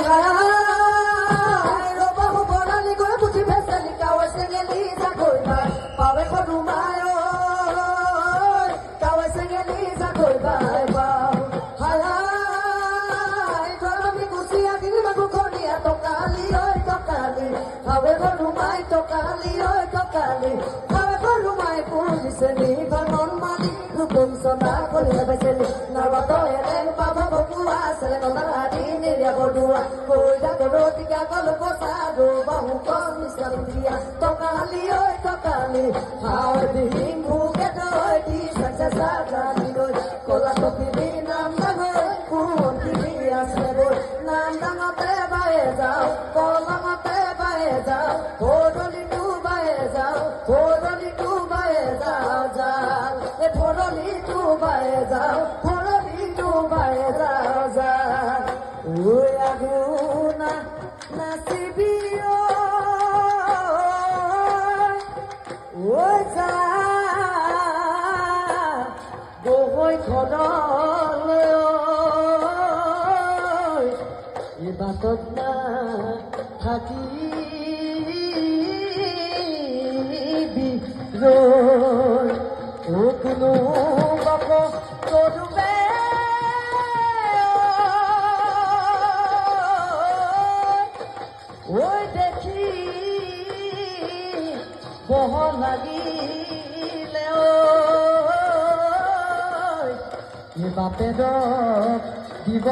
হায় রবাহু বড়ালি গয় বুঝি ভেসালি কাওয়া সেঙ্গেলি জাগই ভাই পাবে কদু মায় কাওয়া সেঙ্গেলি জাগই ভাই বাউ হায় হায় গরমি কুসিয়া দিন মাগু খনিয়া টকালি ওই টকালি পাবে কদু মাই টকালি ওই টকালি পাবে কদু মাই পুলিশনি ভাঙন মালি রূপম সোনা কলিয়া বেসেলি নরবত এলেন বাবা বকুয়া সেলে নদারি নিরিয়া বডুয়া কইরা গরতিকা কল কোসারো বাহু কমিশন দিয়া টকালি ওই টকালি হাওড় বিহিং মুগে দই দি সাজা সাগালি ওই কলা টপিনি নাম দাগই কুন দিবি আসে বই নাম দাঙতে বায়ে যাও কলমতে বায়ে যাও ভোরলি ডুবায়ে যাও ভোরলি ডুবায়ে যাও যাও এ ভোরলি ডুবায়ে যাও ভোরলি ডুবায়ে যাও যাও ওই আগুনা নাসিবিও ওই যা গহই খদল এ বাটত না থাকি রই ও কোনো বাপ করবে ওই দেখি বহ লাগিলে এ বাপের দিব